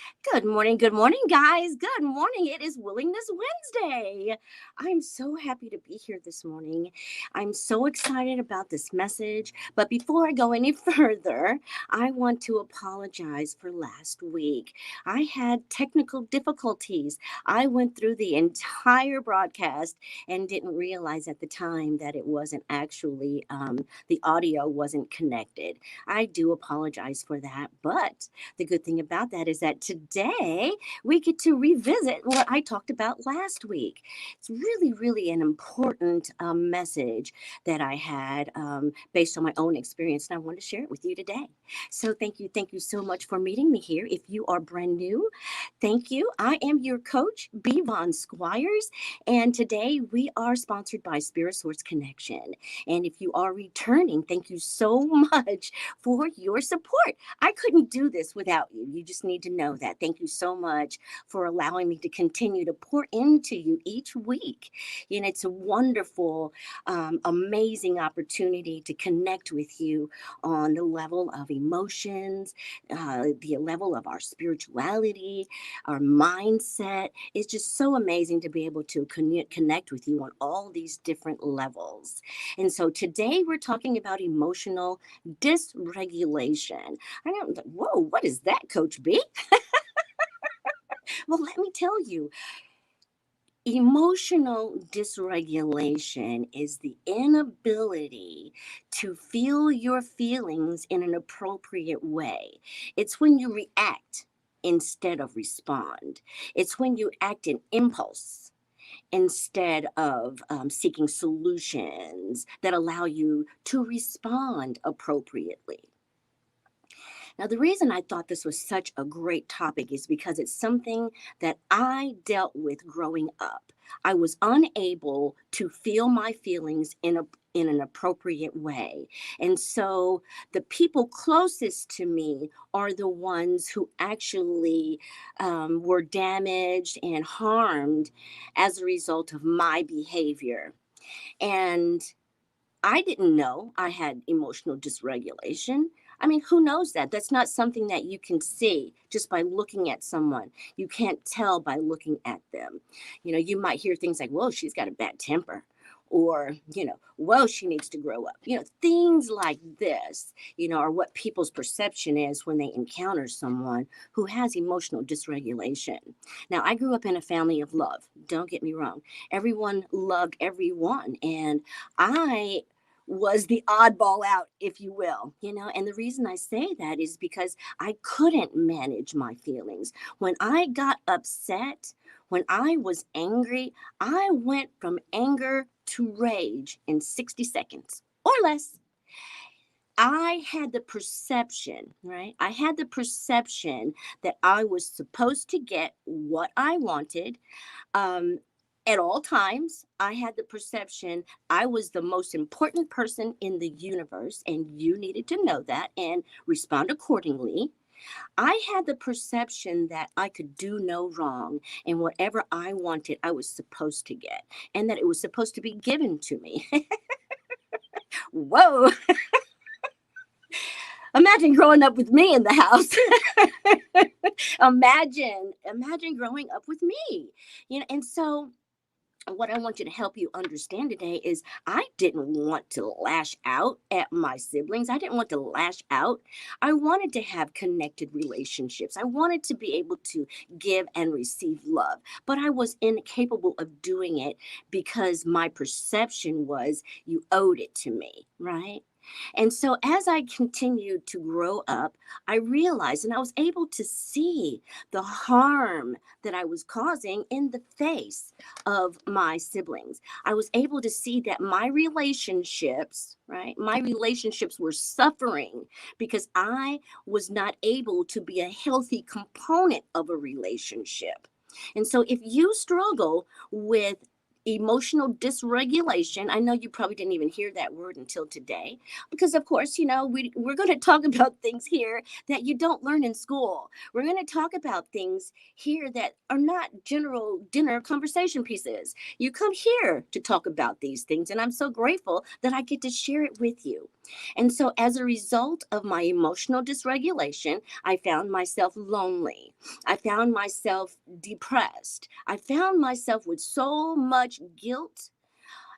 Good morning, guys. Good morning. It is Willingness Wednesday. I'm so happy to be here this morning. I'm so excited about this message. But before I go any further, I want to apologize for last week. I had technical difficulties. I went through the entire broadcast and didn't realize at the time that it wasn't actually, the audio wasn't connected. I do apologize for that. But the good thing about that is that today we get to revisit what I talked about last week. It's really an important message that I had based on my own experience, and I want to share it with you today. So thank you so much for meeting me here. If you are brand new, thank you. I am your coach, Bvon Squires, and today we are sponsored by Spirit Source Connection. And if you are returning, thank you so much for your support. I couldn't do this without you. You just need to know that. Thank you so much for allowing me to continue to pour into you each week. You know, it's a wonderful, amazing opportunity to connect with you on the level of emotions, the level of our spirituality, our mindset. It's just so amazing to be able to connect with you on all these different levels. And so today we're talking about emotional dysregulation. I don't, whoa, what is that, Coach B? Well, let me tell you, emotional dysregulation is the inability to feel your feelings in an appropriate way. It's when you react instead of respond, it's when you act in impulse instead of seeking solutions that allow you to respond appropriately. Now, the reason I thought this was such a great topic is because it's something that I dealt with growing up. I was unable to feel my feelings in an appropriate way. And so the people closest to me are the ones who actually were damaged and harmed as a result of my behavior. And I didn't know I had emotional dysregulation. I mean, who knows that? That's not something that you can see just by looking at someone. You can't tell by looking at them. You know, you might hear things like, whoa, she's got a bad temper. Or, whoa, she needs to grow up. Things like this, are what people's perception is when they encounter someone who has emotional dysregulation. Now, I grew up in a family of love. Don't get me wrong. Everyone loved everyone. And I was the oddball out, if you will, and the reason I say that is because I couldn't manage my feelings. When I got upset, when I was angry, I went from anger to rage in 60 seconds or less. I had the perception, right? I had the perception that I was supposed to get what I wanted. Um, at all times, I had the perception I was the most important person in the universe, and you needed to know that and respond accordingly. I had the perception that I could do no wrong, and whatever I wanted, I was supposed to get, and that it was supposed to be given to me. Whoa. Imagine growing up with me in the house. imagine growing up with me. And so what I want you to help you understand today is I didn't want to lash out at my siblings. I didn't want to lash out. I wanted to have connected relationships. I wanted to be able to give and receive love, but I was incapable of doing it because my perception was you owed it to me, right? And so as I continued to grow up, I realized and I was able to see the harm that I was causing in the face of my siblings. I was able to see that my relationships, right? My relationships were suffering because I was not able to be a healthy component of a relationship. And so if you struggle with emotional dysregulation. I know you probably didn't even hear that word until today, because of course, we're going to talk about things here that you don't learn in school. We're going to talk about things here that are not general dinner conversation pieces. You come here to talk about these things, and I'm so grateful that I get to share it with you. And so, as a result of my emotional dysregulation, I found myself lonely. I found myself depressed. I found myself with so much guilt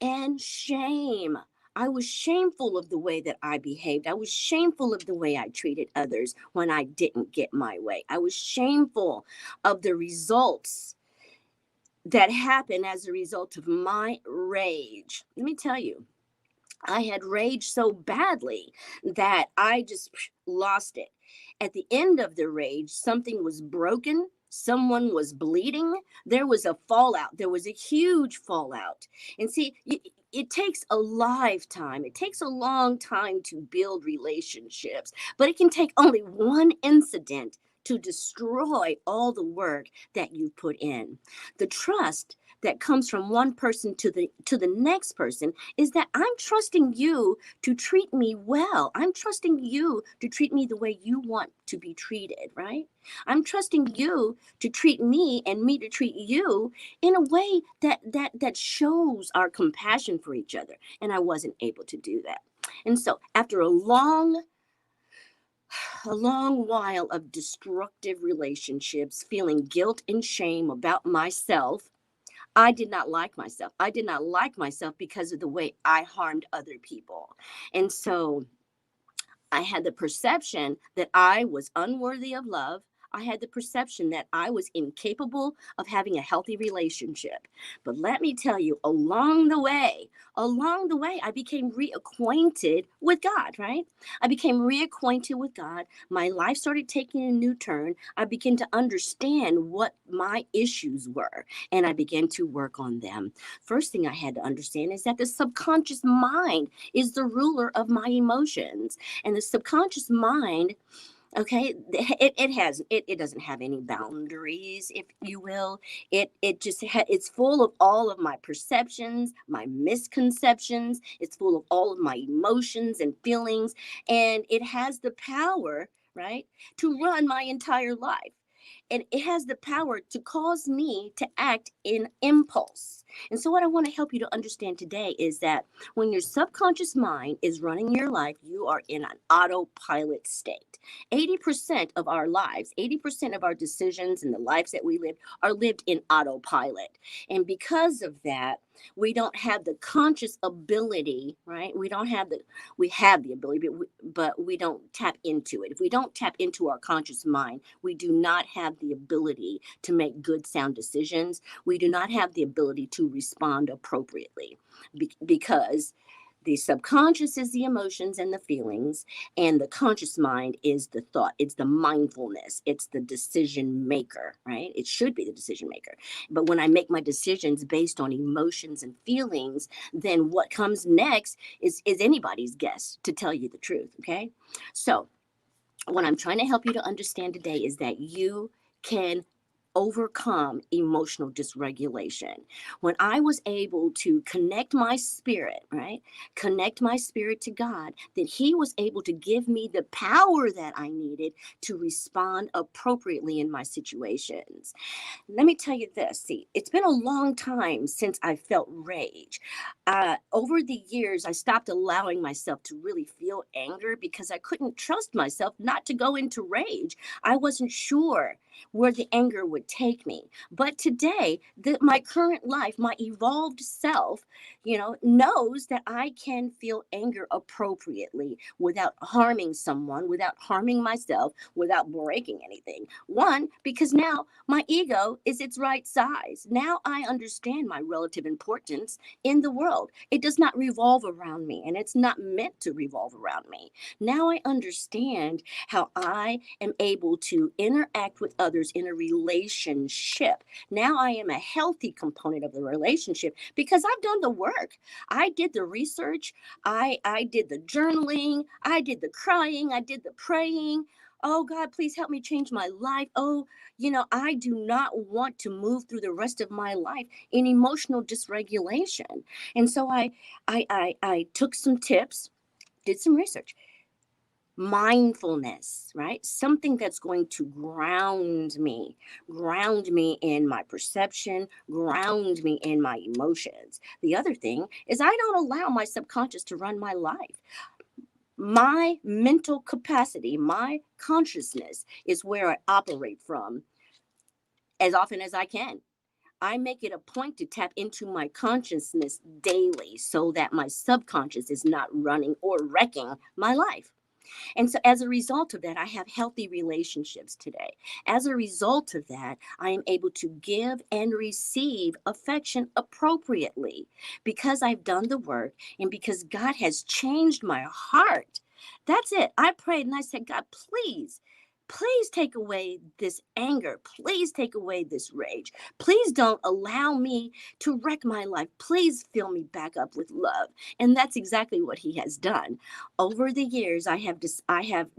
and shame. I was shameful of the way that I behaved. I was shameful of the way I treated others when I didn't get my way. I was shameful of the results that happened as a result of my rage. Let me tell you, I had raged so badly that I just lost it. At the end of the rage, something was broken. Someone was bleeding. There was a fallout. There was a huge fallout. And see, it takes a lifetime. It takes a long time to build relationships, but it can take only one incident to destroy all the work that you put in. The trust that comes from one person to the next person is that I'm trusting you to treat me well. I'm trusting you to treat me the way you want to be treated, right? I'm trusting you to treat me and me to treat you in a way that shows our compassion for each other. And I wasn't able to do that. And so after a long while of destructive relationships, feeling guilt and shame about myself, I did not like myself. I did not like myself because of the way I harmed other people. And so I had the perception that I was unworthy of love. I had the perception that I was incapable of having a healthy relationship. But let me tell you, along the way, I became reacquainted with God, right? I became reacquainted with God. My life started taking a new turn. I began to understand what my issues were, and I began to work on them. First thing I had to understand is that the subconscious mind is the ruler of my emotions. And the subconscious mind, okay, it doesn't have any boundaries, if you will. It's full of all of my perceptions, my misconceptions. It's full of all of my emotions and feelings, and it has the power, right, to run my entire life. And it has the power to cause me to act in impulse. And so, what I want to help you to understand today is that when your subconscious mind is running your life, you are in an autopilot state. 80% of our lives, 80% of our decisions and the lives that we live are lived in autopilot. And because of that, we don't have the conscious ability, right? We have the ability, but we don't tap into it. If we don't tap into our conscious mind, we do not have the ability to make good sound decisions. We do not have the ability to respond appropriately because the subconscious is the emotions and the feelings, and the conscious mind is the thought. It's the mindfulness. It's the decision maker, right? It should be the decision maker. But when I make my decisions based on emotions and feelings, then what comes next is anybody's guess, to tell you the truth, okay? So, what I'm trying to help you to understand today is that you can overcome emotional dysregulation. When I was able to connect my spirit, right? Connect my spirit to God, then He was able to give me the power that I needed to respond appropriately in my situations. Let me tell you this. See, it's been a long time since I felt rage. Over the years, I stopped allowing myself to really feel anger because I couldn't trust myself not to go into rage. I wasn't sure where the anger would take me. But today, my current life, my evolved self, knows that I can feel anger appropriately without harming someone, without harming myself, without breaking anything. One, because now my ego is its right size. Now I understand my relative importance in the world. It does not revolve around me, and it's not meant to revolve around me. Now I understand how I am able to interact with others in a relationship. Now I am a healthy component of the relationship because I've done the work. I did the research. I did the journaling. I did the crying. I did the praying. Oh, God, please help me change my life. Oh, I do not want to move through the rest of my life in emotional dysregulation. And so I took some tips, did some research. Mindfulness, right? Something that's going to ground me in my perception, ground me in my emotions. The other thing is, I don't allow my subconscious to run my life. My mental capacity, my consciousness is where I operate from as often as I can. I make it a point to tap into my consciousness daily so that my subconscious is not running or wrecking my life. And so, as a result of that, I have healthy relationships today. As a result of that, I am able to give and receive affection appropriately because I've done the work and because God has changed my heart. That's it. I prayed and I said, God, please take away this anger. Please take away this rage. Please don't allow me to wreck my life. Please fill me back up with love. And that's exactly what he has done. Over the years, I have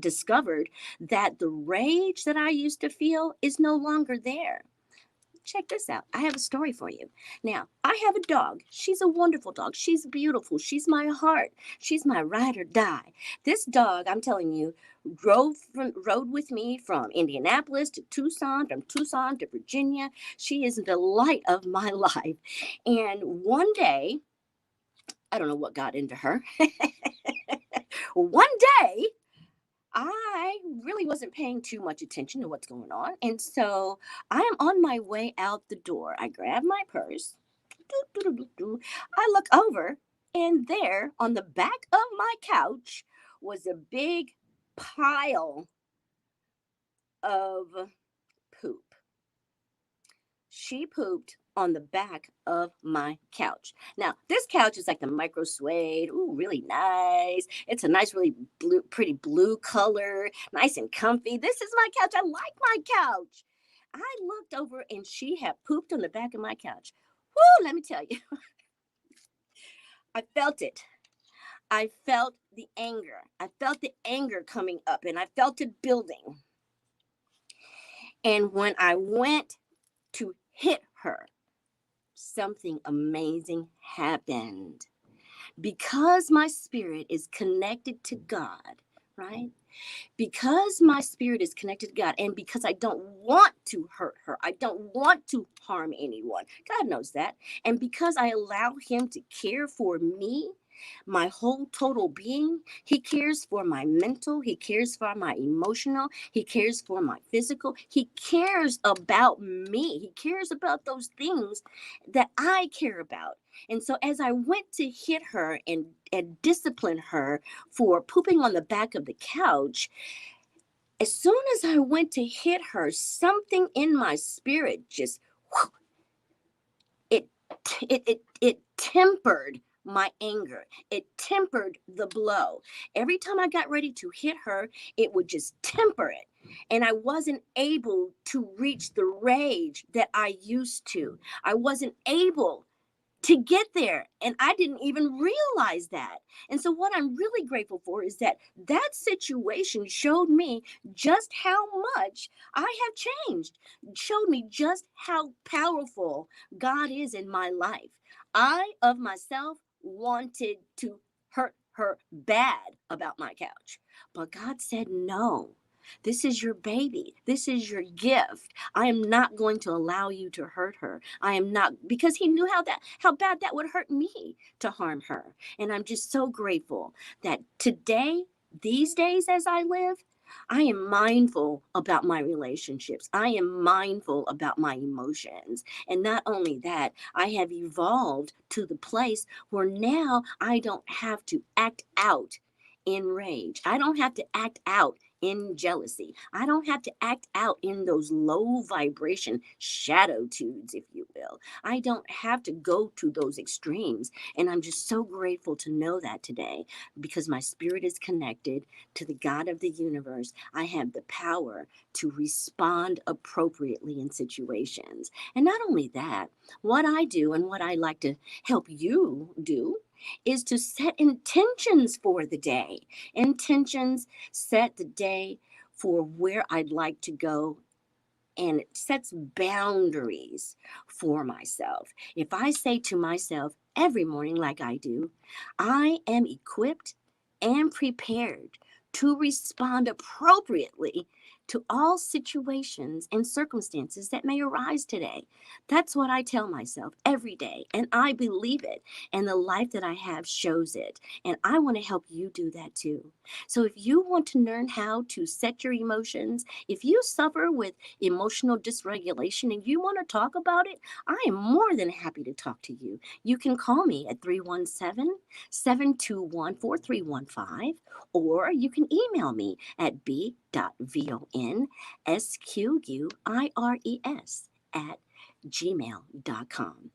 discovered that the rage that I used to feel is no longer there. Check this out. I have a story for you. Now, I have a dog. She's a wonderful dog. She's beautiful. She's my heart. She's my ride or die. This dog, I'm telling you, rode with me from Indianapolis to Tucson, from Tucson to Virginia. She is the light of my life. And one day, I don't know what got into her. One day, I really wasn't paying too much attention to what's going on. And so I am on my way out the door. I grab my purse. Doo, doo, doo, doo, doo. I look over, and there on the back of my couch was a big pile of poop. She pooped on the back of my couch. Now, this couch is like the micro suede. Ooh, really nice. It's a nice, really pretty blue color, nice and comfy. This is my couch. I like my couch. I looked over and she had pooped on the back of my couch. Woo, let me tell you, I felt it. I felt the anger. I felt the anger coming up and I felt it building. And when I went to hit her, something amazing happened. Because my spirit is connected to God, right? Because my spirit is connected to God, and because I don't want to hurt her, I don't want to harm anyone. God knows that. And because I allow Him to care for me, my whole total being, He cares for my mental, He cares for my emotional, He cares for my physical, He cares about me, He cares about those things that I care about. And so as I went to hit her and discipline her for pooping on the back of the couch, as soon as I went to hit her, something in my spirit just it it tempered my anger. It tempered the blow. Every time I got ready to hit her, it would just temper it. And I wasn't able to reach the rage that I used to. I wasn't able to get there. And I didn't even realize that. And so, what I'm really grateful for is that that situation showed me just how much I have changed, showed me just how powerful God is in my life. I, of myself, wanted to hurt her bad about my couch, but God said no. This is your baby. This is your gift. I am not going to allow you to hurt her. I am not, because he knew how bad that would hurt me to harm her. And I'm just so grateful that today, these days as I live, I am mindful about my relationships. I am mindful about my emotions. And not only that, I have evolved to the place where now I don't have to act out in rage. I don't have to act out in jealousy. I don't have to act out in those low vibration shadow tudes, if you will. I don't have to go to those extremes. And I'm just so grateful to know that today because my spirit is connected to the God of the universe. I have the power to respond appropriately in situations. And not only that, what I do and what I like to help you do is to set intentions for the day. Intentions set the day for where I'd like to go, and it sets boundaries for myself. If I say to myself every morning, like I do, I am equipped and prepared to respond appropriately to all situations and circumstances that may arise today. That's what I tell myself every day, and I believe it, and the life that I have shows it. And I want to help you do that too. So if you want to learn how to set your emotions, if you suffer with emotional dysregulation and you want to talk about it, I am more than happy to talk to you. You can call me at 317-721-4315, or you can email me at b.von@gmail.com.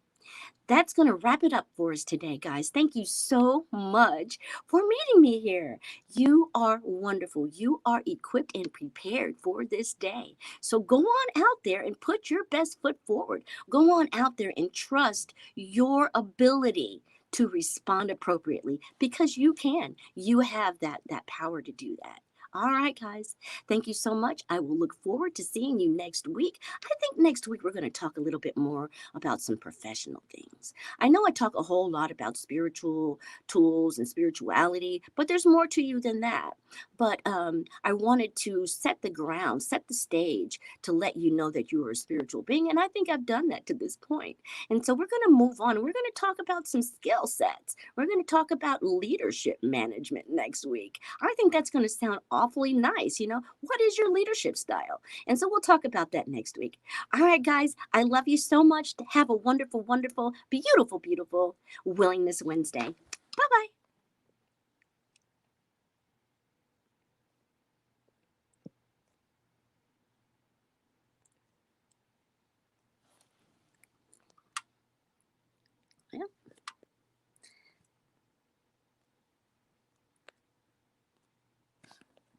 That's going to wrap it up for us today, guys. Thank you so much for meeting me here. You are wonderful. You are equipped and prepared for this day. So go on out there and put your best foot forward. Go on out there and trust your ability to respond appropriately, because you can. You have that power to do that. All right, guys. Thank you so much. I will look forward to seeing you next week. I think next week we're going to talk a little bit more about some professional things. I know I talk a whole lot about spiritual tools and spirituality, but there's more to you than that. But I wanted to set the ground, set the stage to let you know that you are a spiritual being. And I think I've done that to this point. And so we're going to move on. We're going to talk about some skill sets. We're going to talk about leadership management next week. I think that's going to sound awfully nice. What is your leadership style? And so we'll talk about that next week. All right, guys, I love you so much. Have a wonderful, wonderful, beautiful, beautiful Willingness Wednesday. Bye bye. Yeah.